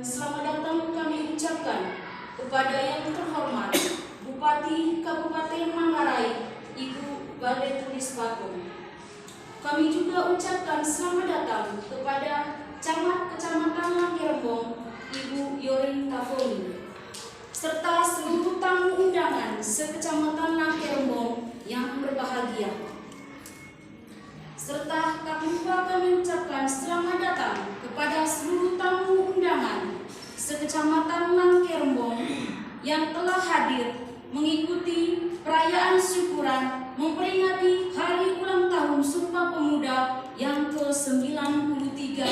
Selamat datang kami ucapkan kepada yang terhormat Bupati Kabupaten Manggarai, Ibu Balde Tulis Bagong. Kami juga ucapkan selamat datang kepada Camat Kecamatan Langkerembong, Ibu Yorin Tafoni, serta seluruh tamu undangan sekecamatan Langkerembong yang berbahagia. Serta tak lupa kami ucapkan selamat datang kepada seluruh tamu undangan sekecamatan Langkerembong yang telah hadir mengikuti perayaan syukuran memperingati hari ulang tahun Sumpah Pemuda yang ke-93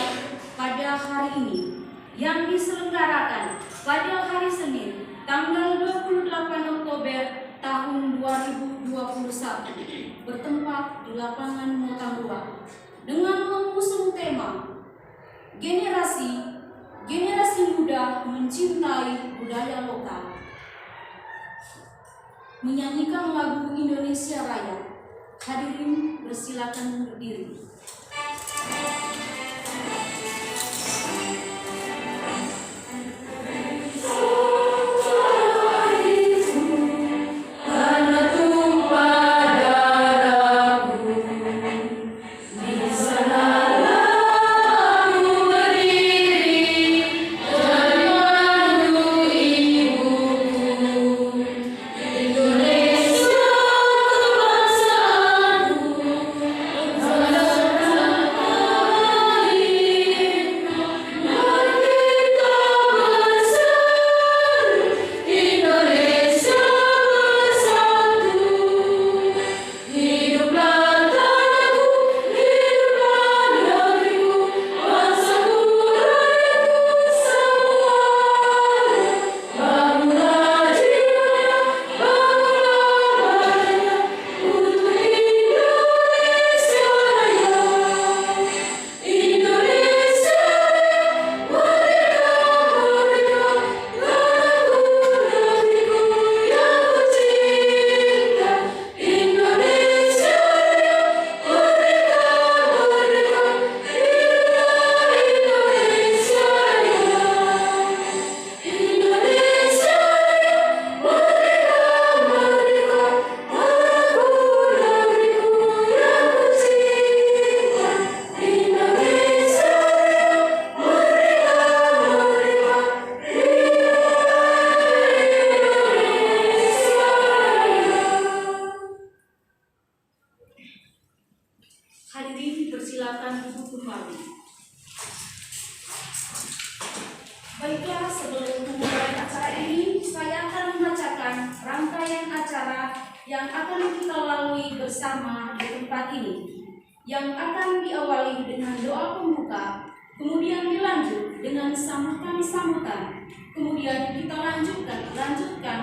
pada hari ini, yang diselenggarakan pada hari Senin tanggal 28 Oktober tahun 2021 bertempat di lapangan Motambua dengan mengusung tema generasi muda mencintai budaya lokal. Menyanyikan lagu Indonesia Raya. Hadirin bersilakan berdiri. Hadirin bersilakan duduk kembali. Baiklah, sebelum memulai acara ini, saya akan membacakan rangkaian acara yang akan kita lalui bersama di tempat ini, yang akan diawali dengan doa pembuka, kemudian dilanjut dengan sambutan, kemudian kita lanjutkan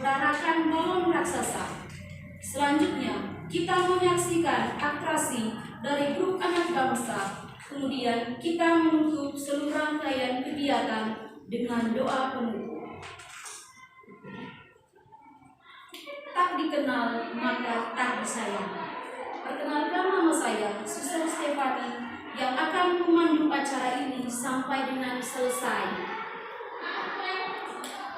perarakan balon raksasa. Selanjutnya, kita menyaksikan atraksi dari grup anak bangsa. Kemudian kita menutup seluruh rangkaian kegiatan dengan doa penutup. Tak dikenal maka tak disayang. Perkenalkan, nama saya Suster Stefani yang akan memandu acara ini sampai dengan selesai.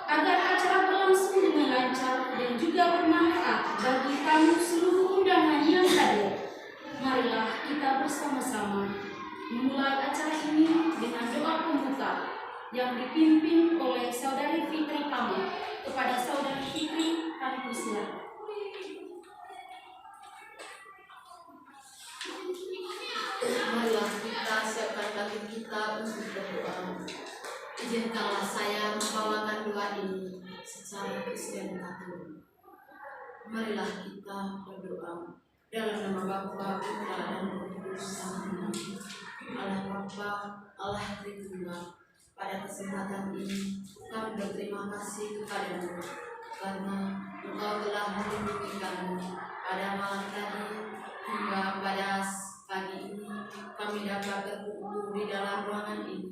Agar acara berlangsung dengan lancar dan juga bermanfaat bagi tamu seluruh undangan yang hadir, marilah kita bersama-sama memulai acara ini dengan doa pembuka yang dipimpin oleh Saudari Fitri kami. Kepada Saudari Fitri, kami persilakan. Marilah kita siapkan hati kita untuk berdoa. Izinkanlah saya membawakan doa ini secara kesederhanaan. Marilah kita berdoa dalam nama Bapa, Putra, dan Roh Kudus. Amin. Allah Bapa, Allah Tritunggal, pada kesempatan ini kami berterima kasih kepadamu karena Engkau telah melindungi kami pada malam tadi hingga pada pagi ini kami dapat berkumpul di dalam ruangan ini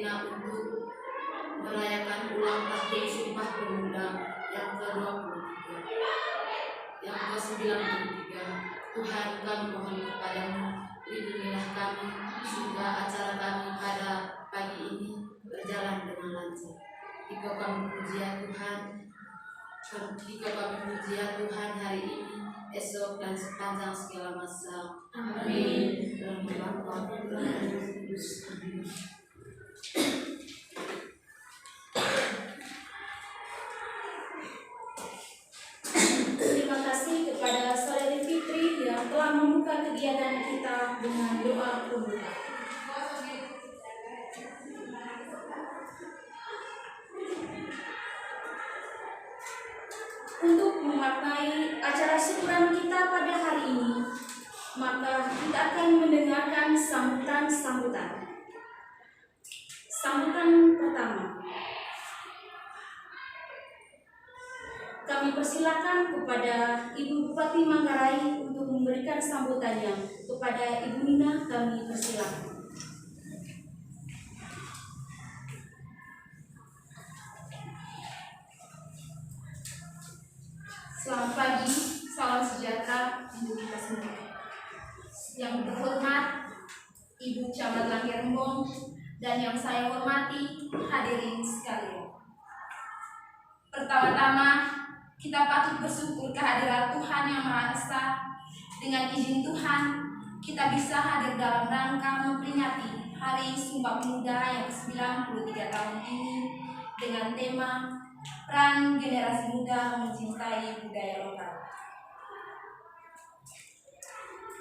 guna untuk merayakan ulang tahun Sumpah Pemuda yang ke-93. Tuhan, kami mohon kepadamu, lindungilah kami sehingga acara kami pada remaja. Jika kami puji ya Tuhan, hari ini, esok dan sepanjang segala masa. Amin. Dalam nama Bapa dan Putra dan Roh Kudus. Amin. Terima kasih kepada Saudari Fitri yang telah membuka kegiatan kita dengan doa pembuka. Untuk memaknai acara syukuran kita pada hari ini, maka kita akan mendengarkan sambutan. Sambutan pertama, kami persilakan kepada Ibu Bupati Manggarai untuk memberikan sambutannya. Kepada Ibu Nina kami persilakan. Selamat pagi, salam sejahtera untuk kita semua. Yang terhormat Ibu Camat Langgerembong dan yang saya hormati hadirin sekalian. Pertama-tama kita patut bersyukur kehadiran Tuhan Yang Maha Esa. Dengan izin Tuhan, kita bisa hadir dalam rangka memperingati Hari Sumpah Pemuda yang ke-93 tahun ini dengan tema Peran Generasi Muda Mencintai Budaya Lokal.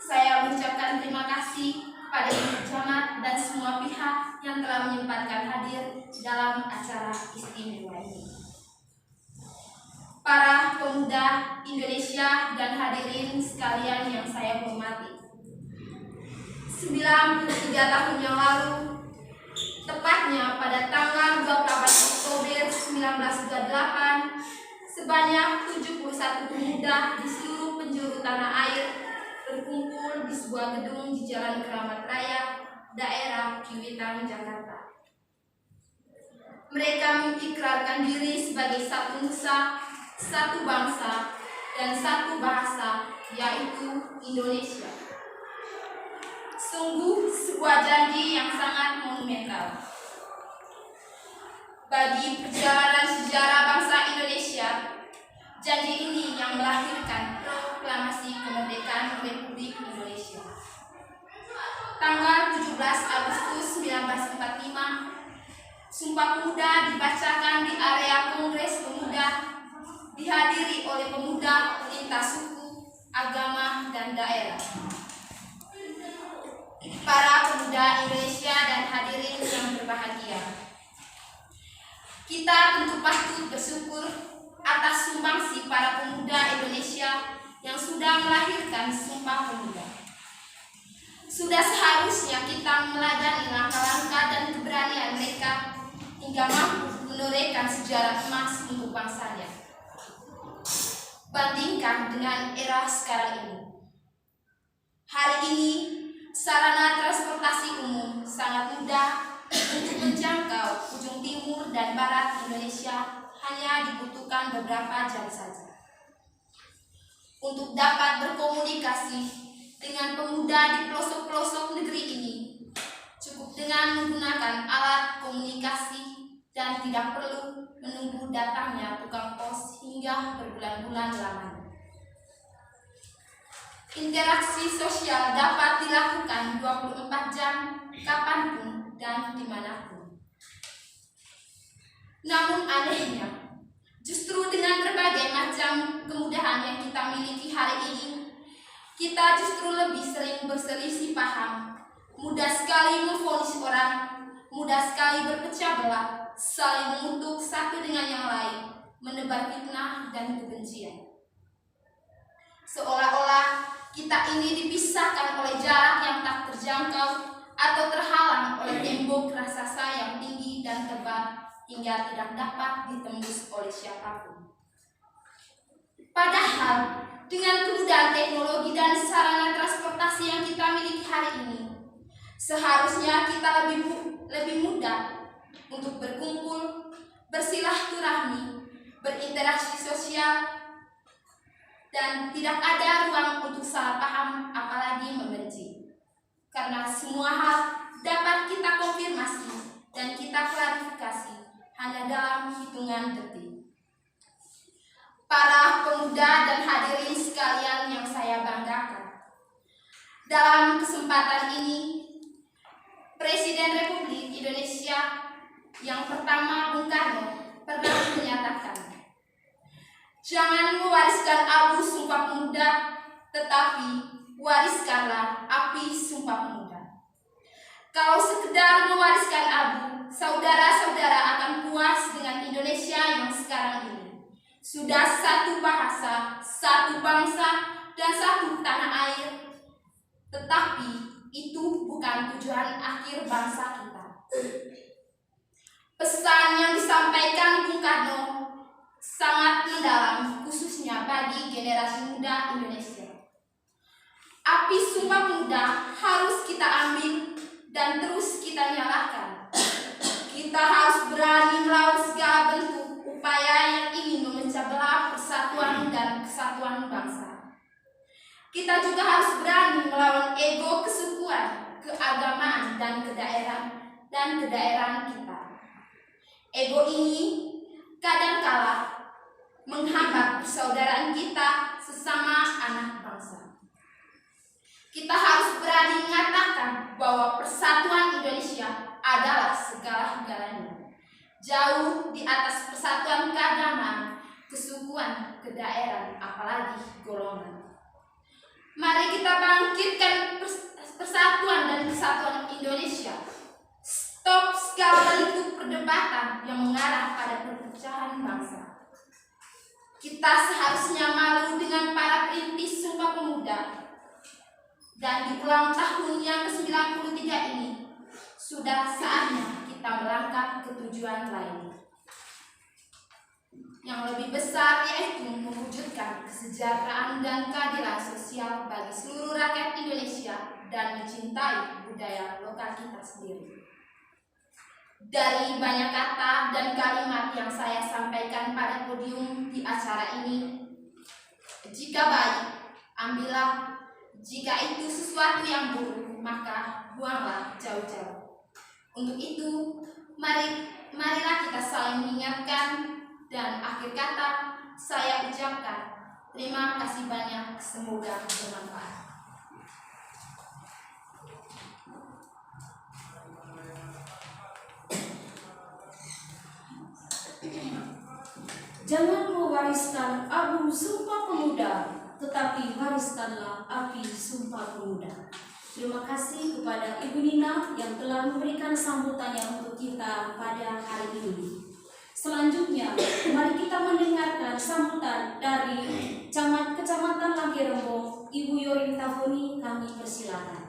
Saya mengucapkan terima kasih pada Ibu Camat dan semua pihak yang telah menyempatkan hadir dalam acara istimewa ini. Para pemuda Indonesia dan hadirin sekalian yang saya hormati, 93 tahun yang lalu, tepatnya pada tanggal 28 Oktober 1928, sebanyak 71 pemuda di seluruh penjuru tanah air berkumpul di sebuah gedung di Jalan Keramat Raya, daerah Ciwitan, Jakarta. Mereka mengikrarkan diri sebagai satu nusa, satu bangsa, dan satu bahasa, yaitu Indonesia. Sungguh sebuah janji yang sangat monumental bagi perjalanan sejarah bangsa Indonesia. Janji ini yang melahirkan proklamasi kemerdekaan Republik Indonesia. Tanggal 17 Agustus 1945, Sumpah Pemuda dibacakan di area Kongres Pemuda, dihadiri oleh pemuda lintas suku, agama, dan daerah. Para pemuda Indonesia dan hadirin yang berbahagia, kita tentu patut bersyukur atas sumbangsi para pemuda Indonesia yang sudah melahirkan Sumpah Pemuda. Sudah seharusnya kita meneladani langkah-langkah dan keberanian mereka hingga mampu menorehkan sejarah emas untuk bangsanya. Bandingkan dengan era sekarang ini. Hari ini, sarana transportasi umum sangat mudah untuk menjangkau ujung timur dan barat Indonesia, hanya dibutuhkan beberapa jam saja. Untuk dapat berkomunikasi dengan pemuda di pelosok-pelosok negeri ini, cukup dengan menggunakan alat komunikasi dan tidak perlu menunggu datangnya tukang pos hingga berbulan-bulan lamanya. Interaksi sosial dapat dilakukan 24 jam, kapanpun dan dimanapun. Namun anehnya, justru dengan berbagai macam kemudahan yang kita miliki hari ini, kita justru lebih sering berselisih paham, mudah sekali memvonis orang, mudah sekali berpecah belah, saling mengutuk satu dengan yang lain, menebar fitnah dan kebencian. Seolah-olah kita ini dipisahkan oleh jarak yang tak terjangkau atau terhalang oleh tembok raksasa yang tinggi dan tebal hingga tidak dapat ditembus oleh siapapun. Padahal dengan kemudahan teknologi dan sarana transportasi yang kita miliki hari ini, seharusnya kita lebih mudah untuk berkumpul, bersilaturahmi, berinteraksi sosial, dan tidak ada ruang untuk salah paham apalagi membenci. Karena semua hal dapat kita konfirmasi dan kita klarifikasi hanya hitungan detik. Para pemuda dan hadirin sekalian yang saya banggakan, dalam kesempatan ini, Presiden Republik Indonesia yang pertama Bung Karno pernah menyatakan, "Jangan mewariskan abu Sumpah Pemuda, tetapi wariskanlah api Sumpah Pemuda." Kalau sekedar mewariskan abu, saudara-saudara akan puas dengan Indonesia yang sekarang ini. Sudah satu bahasa, satu bangsa, dan satu tanah air. Tetapi itu bukan tujuan akhir bangsa kita. Pesan yang disampaikan Bung Karno sangat mendalam, khususnya bagi generasi muda Indonesia. Api Sumpah Pemuda harus kita ambil dan terus kita nyalakan. Kita harus berani melawan segala bentuk upaya yang ingin memecah belah persatuan dan kesatuan bangsa. Kita juga harus berani melawan ego kesukuan, keagamaan, dan kedaerahan kita. Ego ini kadangkala menghambat persaudaraan kita sesama anak bangsa. Kita harus berani mengatakan bahwa persatuan Indonesia adalah segala-galanya, jauh di atas persatuan keagamaan, kesukuan, kedaerahan, apalagi golongan. Mari kita bangkitkan persatuan dan kesatuan Indonesia. Stop segala bentuk perdebatan yang mengarah pada perpecahan bangsa. Kita seharusnya malu dengan para perintis Sumpah Pemuda. Dan di ulang tahun yang ke-93 ini, sudah saatnya kita melangkah ke tujuan lain yang lebih besar, yaitu mewujudkan kesejahteraan dan keadilan sosial bagi seluruh rakyat Indonesia dan mencintai budaya lokal kita sendiri. Dari banyak kata dan kalimat yang saya sampaikan pada podium di acara ini, jika baik, ambillah. Jika itu sesuatu yang buruk, maka buanglah jauh-jauh. Untuk itu, marilah kita saling mengingatkan. Dan akhir kata, saya ucapkan terima kasih banyak, semoga bermanfaat. Jangan mewariskan abu Sumpah Pemuda, tetapi wariskanlah api Sumpah Pemuda. Terima kasih kepada Ibu Nina yang telah memberikan sambutannya untuk kita pada hari ini. Selanjutnya, mari kita mendengarkan sambutan dari Kecamatan Langgerembong, Ibu Yorin Tafoni, kami persilakan.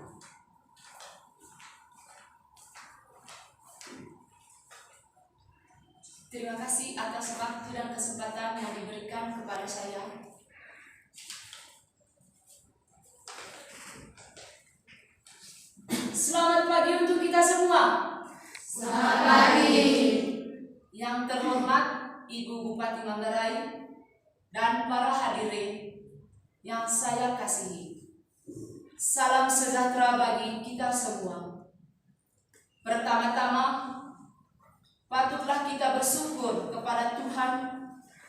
Terima kasih atas waktu dan kesempatan yang diberikan kepada saya. Selamat pagi untuk kita semua. Selamat pagi. Yang terhormat Ibu Bupati Manggarai dan para hadirin yang saya kasihi. Salam sejahtera bagi kita semua. Pertama-tama, patutlah kita bersyukur kepada Tuhan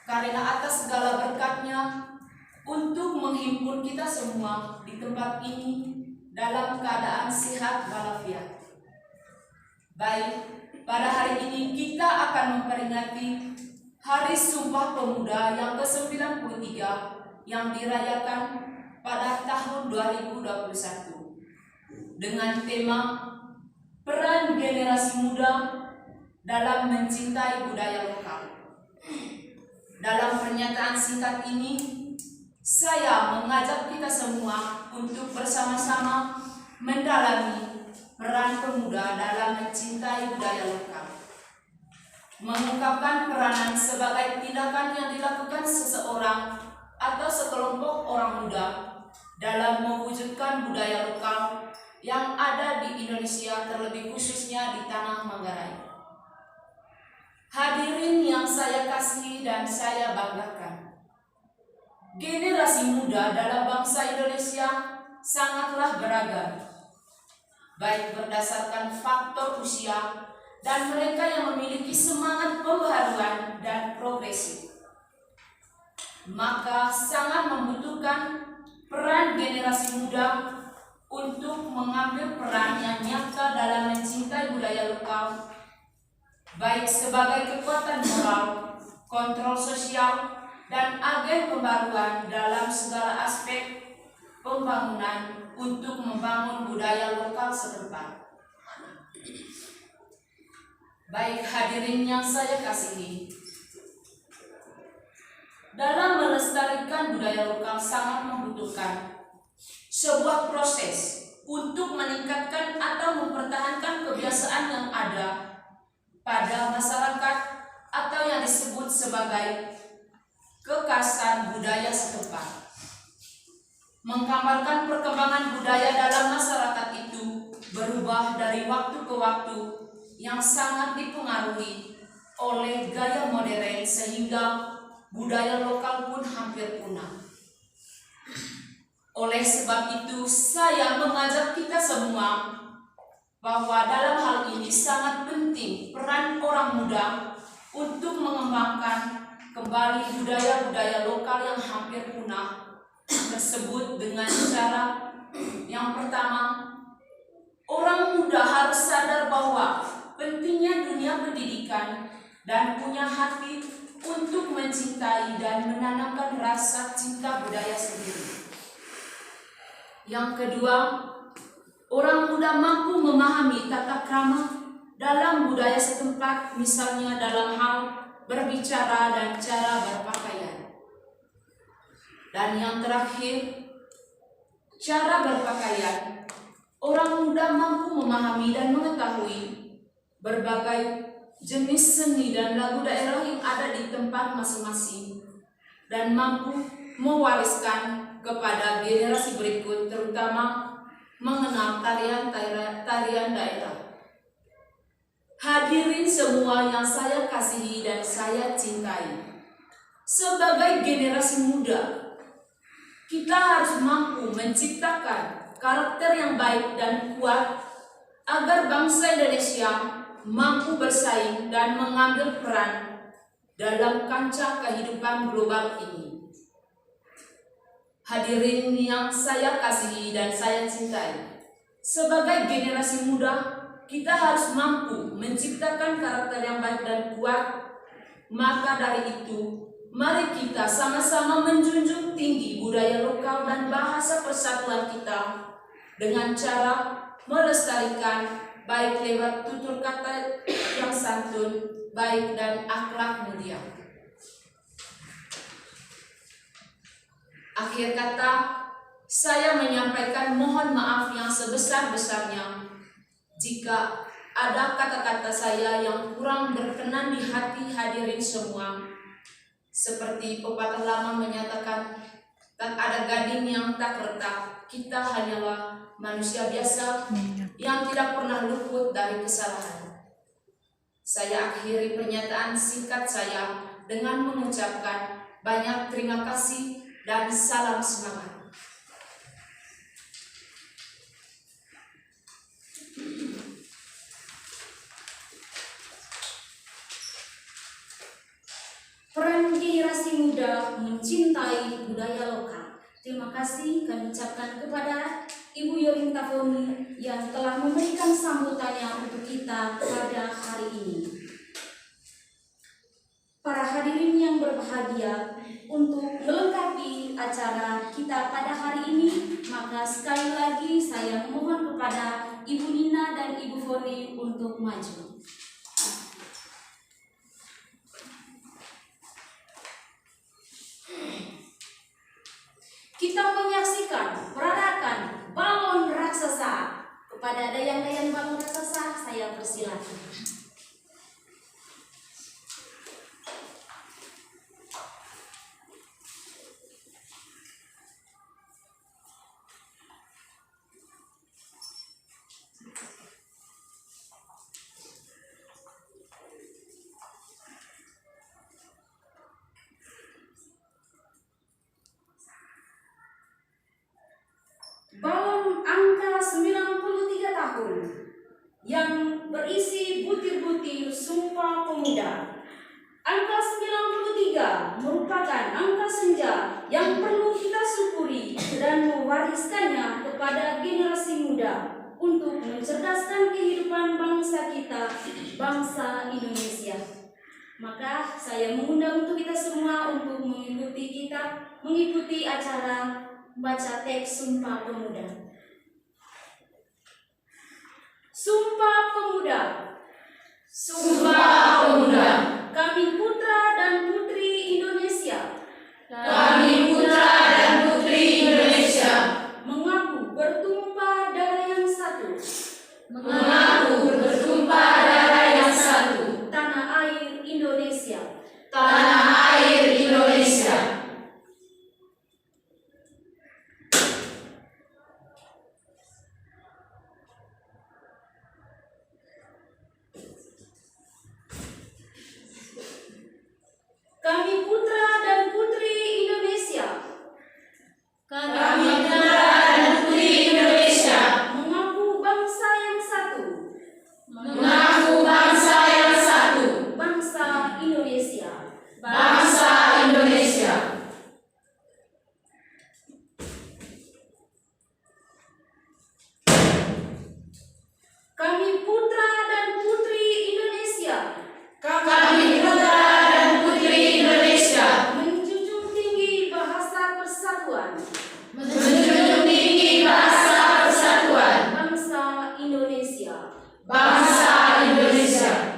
karena atas segala berkat-Nya untuk menghimpun kita semua di tempat ini dalam keadaan sehat walafiat. Baik, pada hari ini kita akan memperingati Hari Sumpah Pemuda yang ke-93 yang dirayakan pada tahun 2021 dengan tema Peran Generasi Muda dalam Mencintai Budaya Lokal. Dalam pernyataan singkat ini, saya mengajak kita semua untuk bersama-sama mendalami peran pemuda dalam mencintai budaya lokal. Mengungkapkan peranan sebagai tindakan yang dilakukan seseorang atau sekelompok orang muda dalam mewujudkan budaya lokal yang ada di Indonesia, terlebih khususnya di tanah Manggarai. Hadirin yang saya kasihi dan saya banggakan, generasi muda dalam bangsa Indonesia sangatlah beragam, baik berdasarkan faktor usia dan mereka yang memiliki semangat pembaharuan dan progresif. Maka sangat membutuhkan peran generasi muda untuk mengambil peran yang nyata dalam mencintai budaya lokal, baik sebagai kekuatan moral, kontrol sosial, dan agen pembaruan dalam segala aspek pembangunan untuk membangun budaya lokal setempat. Baik hadirin yang saya kasihi, dalam melestarikan budaya lokal sangat membutuhkan sebuah proses untuk meningkatkan atau mempertahankan kebiasaan yang ada pada masyarakat atau yang disebut sebagai kekhasan budaya setempat. Menggambarkan perkembangan budaya dalam masyarakat itu berubah dari waktu ke waktu yang sangat dipengaruhi oleh gaya modern sehingga budaya lokal pun hampir punah. Oleh sebab itu, saya mengajak kita semua bahwa dalam hal ini sangat penting peran orang muda untuk mengembangkan kembali budaya-budaya lokal yang hampir punah tersebut dengan cara yang pertama, orang muda harus sadar bahwa pentingnya dunia pendidikan dan punya hati untuk mencintai dan menanamkan rasa cinta budaya sendiri. Yang kedua, orang muda mampu memahami tata krama dalam budaya setempat, misalnya dalam hal berbicara dan cara berpakaian. Dan yang terakhir, cara berpakaian. Orang muda mampu memahami dan mengetahui berbagai jenis seni dan lagu daerah yang ada di tempat masing-masing dan mampu mewariskan kepada generasi berikut, terutama mengenal tarian daerah. Hadirin semua yang saya kasihi dan saya cintai, sebagai generasi muda, kita harus mampu menciptakan karakter yang baik dan kuat agar bangsa Indonesia mampu bersaing dan mengambil peran dalam kancah kehidupan global ini. Hadirin yang saya kasihi dan saya cintai, sebagai generasi muda, kita harus mampu menciptakan karakter yang baik dan kuat. Maka dari itu, mari kita sama-sama menjunjung tinggi budaya lokal dan bahasa persatuan kita dengan cara melestarikan baik lewat tutur kata yang santun, baik dan akhlak mulia. Akhir kata, saya menyampaikan mohon maaf yang sebesar-besarnya jika ada kata-kata saya yang kurang berkenan di hati hadirin semua. Seperti pepatah lama menyatakan, tak ada gading yang tak retak, kita hanyalah manusia biasa yang tidak pernah luput dari kesalahan. Saya akhiri pernyataan singkat saya dengan mengucapkan banyak terima kasih dan salam semangat. Peran generasi muda mencintai budaya lokal. Terima kasih kami ucapkan kepada Ibu Yorinta Foni yang telah memberikan sambutannya untuk kita pada hari ini. Para hadirin yang berbahagia, untuk melengkapi acara kita pada hari ini, maka sekali lagi saya memohon kepada Ibu Nina dan Ibu Foni untuk maju. Kita menyaksikan peranakan balon raksasa. Kepada dayang-dayang balon raksasa, saya persilakan. Balon angka 93 tahun yang berisi butir Maka saya mengundang untuk kita semua untuk mengikuti acara baca teks Sumpah Pemuda. Sumpah Pemuda. Sumpah Pemuda. Kami putra dan putri Indonesia. Kami putra dan putri Indonesia. Mengaku bertumpah darah yang satu. Mengaku bertumpah darah yang satu. Tanah air Indonesia. Tanah air Indonesia. Kami putra dan putri Indonesia. Kami putra dan putri Indonesia. Mengaku bangsa yang satu. Mengaku bangsa yang satu. Bangsa Indonesia. Bangsa Indonesia. Kami putra dan putri Indonesia. Kami putra dan putri Indonesia. Menjunjung tinggi bahasa persatuan. Menjunjung tinggi bahasa persatuan. Bangsa Indonesia. Bangsa Indonesia.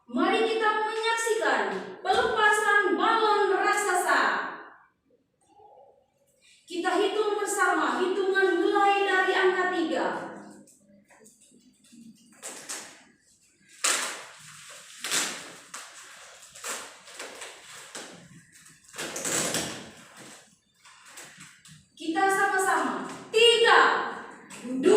Mari kita menyaksikan pelepasan balon raksasa. Kita hitung bersama, hitungan mulai dari angka 3. Kita sama-sama. 3, 2, 1.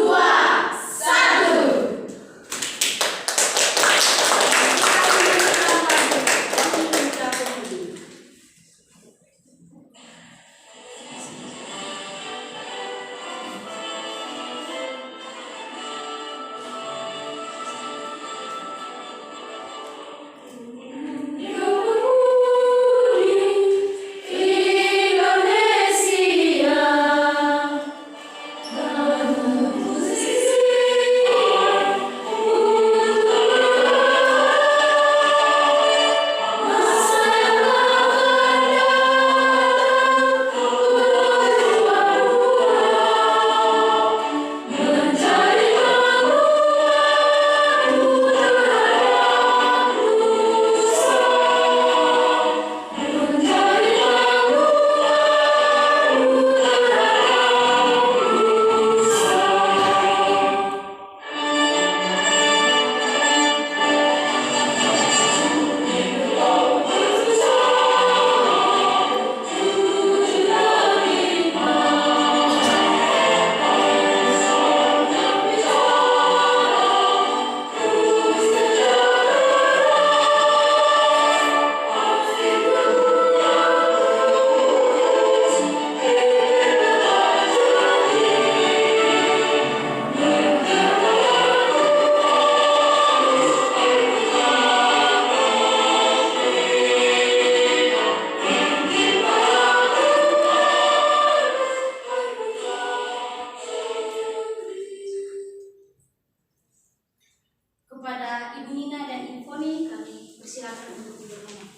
Kepada Ibu Nina dan Ibu Foni, kami persilakan untuk bertanya.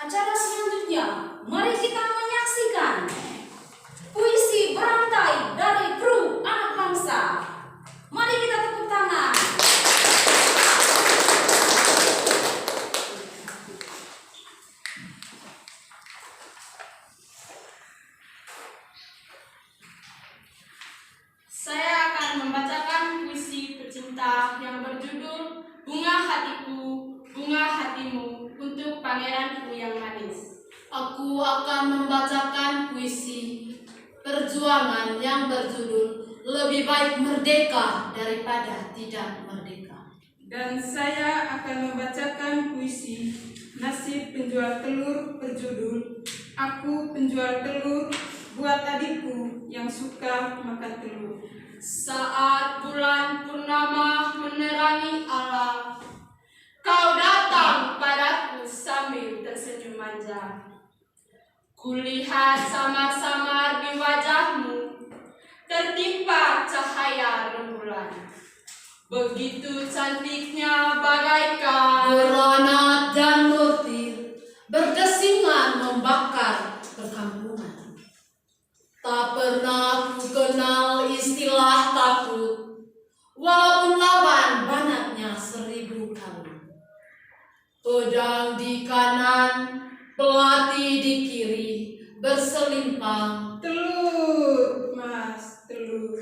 Acara selanjutnya, mari kita menyaksikan puisi berantai dari kru anak bangsa. Mari kita tepuk tangan. Saya akan membacakan puisi pecinta yang berjudul Bunga Hatiku, Bunga Hatimu untuk Pangeranku yang Manis. Aku akan membacakan puisi perjuangan yang berjudul Lebih Baik Merdeka Daripada Tidak Merdeka. Dan saya akan akan membacakan puisi Nasib Penjual Telur berjudul Aku Penjual Telur buat adikku yang suka makan telur. Saat bulan purnama menerangi alam, kau datang padaku sambil tersenyum manja. Kulihat samar-samar di wajahmu tertimpa cahaya rembulan. Begitu cantiknya bagaikan Granat dan mortir berdesingan membakar perkampungan. Tak pernah ku kenal istilah takut, walaupun lawan banyaknya 1000 kali. Pedang di kanan, pelati di kiri, berselimpang. Telur, Mas, telur.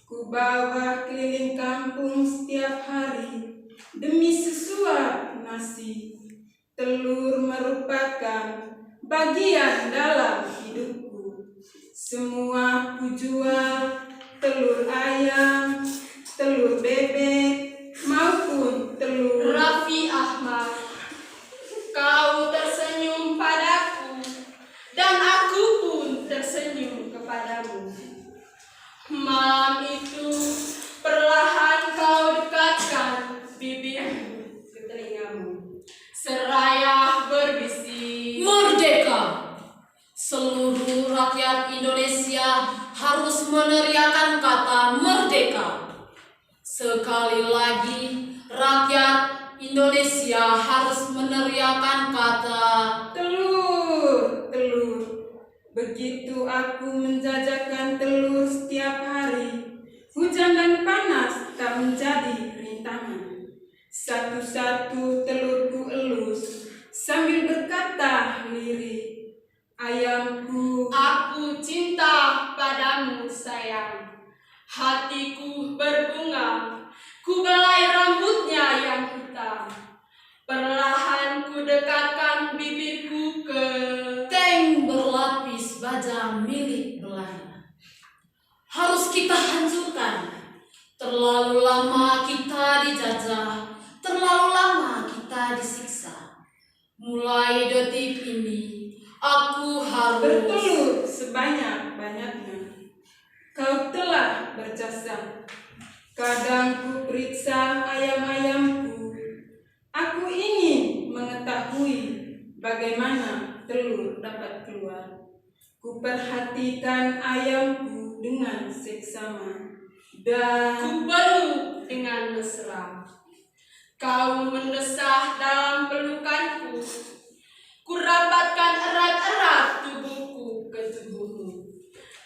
Ku bawa keliling kampung setiap hari demi sesuap nasi. Telur merupakan bagian dalam hidupku. Semua ku jual, telur ayam, telur bebek, maupun telur. Raffi Ahmad. Kau tersenyum padaku dan aku pun tersenyum kepadamu. Malam itu perlahan kau dekatkan bibirmu ke telingamu, seraya berbisik. Merdeka! Seluruh rakyat Indonesia harus meneriakan kata merdeka. Sekali lagi, rakyat Indonesia harus meneriakan kata Telur, telur. Begitu aku menjajakan telur setiap hari, hujan dan panas tak menjadi rintangan. Satu-satu telurku elus sambil berkata lirik, ayamku. Aku cinta padamu sayang, hatiku berbunga, ku belai rambutnya yang hitam. Perlahan ku dekatkan bibirku ke tank berlapis baja milik Belanda. Harus kita hancurkan. Terlalu lama kita dijajah, terlalu lama kita disiksa. Mulai detik ini, aku harus Bertelur sebanyak-banyaknya. Kau telah berjasa. Kadang ku periksa ayam-ayamku. Aku ingin mengetahui bagaimana telur dapat keluar. Ku perhatikan ayamku dengan seksama dan ku peluk dengan mesra. Kau mendesah dalam pelukanku, ku rapatkan erat-erat tubuhku ke tubuhmu.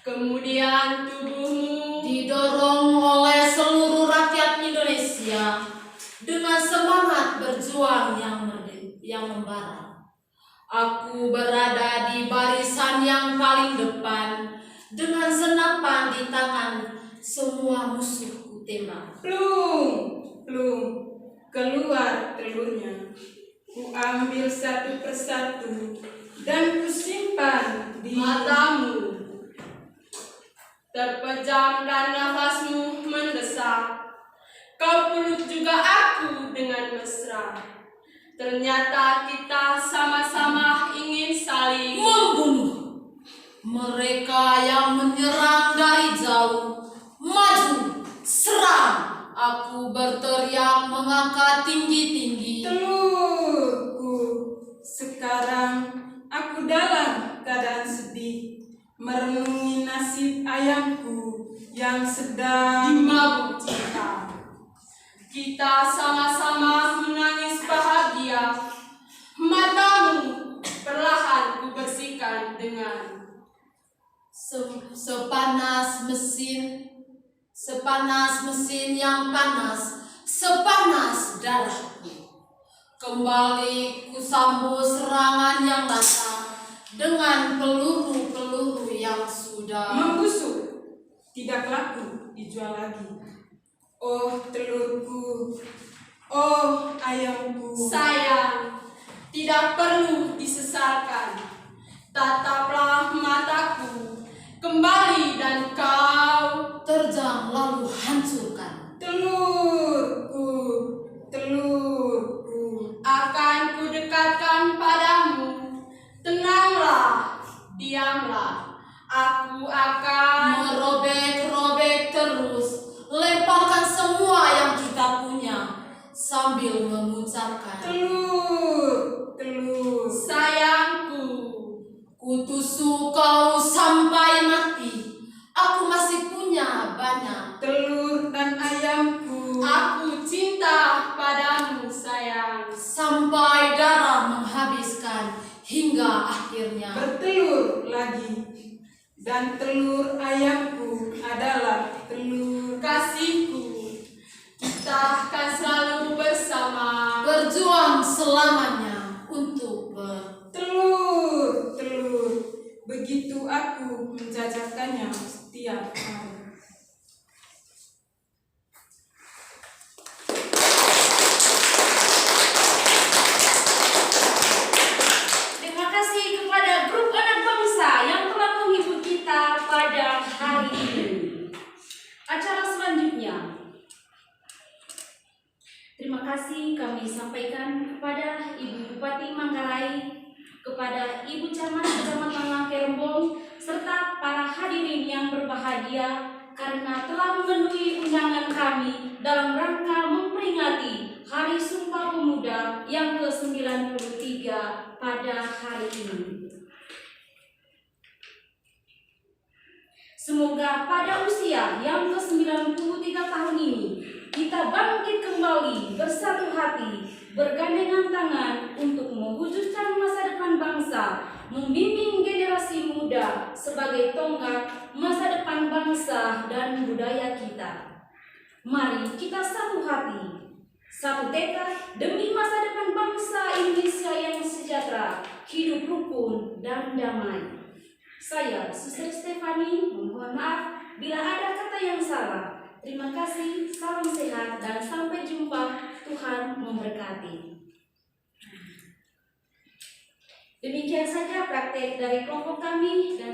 Kemudian tubuhmu didorong oleh seluruh rakyat Indonesia dengan semangat berjuang yang membara. Aku berada di barisan yang paling depan dengan senapan di tangan, semua musuhku tembak. plung, plung, keluar telurnya. Ku ambil satu persatu dan ku simpan di matamu terpejam dan nafasmu mendesak. Kau peluk juga aku dengan mesra. Ternyata kita sama-sama ingin saling Membunuh mereka yang menyerang dari jauh. Maju, serang! Aku berteriak mengangkat tinggi-tinggi. telurku. Sekarang aku dalam keadaan sedih, merenungi nasib ayamku yang sedang dimabuk cinta. Kita sama-sama menangis bahagia. Matamu perlahan ku bersihkan dengan sepanas mesin yang panas, sepanas darahku. Kembali ku sambut serangan yang datang dengan peluru-peluru yang sudah membusuk, tidak laku dijual lagi. Oh telurku, oh ayamku. sayang. Tidak perlu disesalkan. Tataplah mataku kembali dan kau terjang lalu hancurkan. Telurku, telurku. Diamlah, aku akan merobek-robek terus, lemparkan semua yang kita punya sambil mengucapkan, Telur, telur, sayangku. kutusuk kau sampai mati. Aku masih punya banyak. telur dan ayamku. Aku cinta padamu, sayang. Sampai darah menghabiskan hingga akhirnya Bertelur lagi. Dan telur ayamku adalah telur Kasihku, kita akan selalu bersama. berjuang selamanya untuk telur, telur. Begitu aku menjajakannya setiap hari. Terima kasih kepada grup anak bangsa yang telah menghibur kita pada hari ini. Acara selanjutnya. Terima kasih kami sampaikan kepada Ibu Bupati Manggarai, kepada Ibu Camat Kecamatan Langkerembong, serta para hadirin yang berbahagia karena telah memenuhi undangan kami dalam rangka memperingati Hari Sumpah Pemuda yang ke-93 pada hari ini. Semoga pada usia yang ke-93 tahun ini kita bangkit kembali bersatu hati, bergandengan tangan untuk mewujudkan masa depan bangsa, membimbing generasi muda sebagai tonggak masa depan bangsa dan budaya kita. Mari kita satu hati, satu tekad demi masa depan bangsa Indonesia yang sejahtera, hidup rukun dan damai. Saya, Suster Stefani, mohon maaf bila ada kata yang salah. Terima kasih, salam sehat, dan sampai jumpa. Tuhan memberkati. Demikian saja praktek dari kelompok kami dan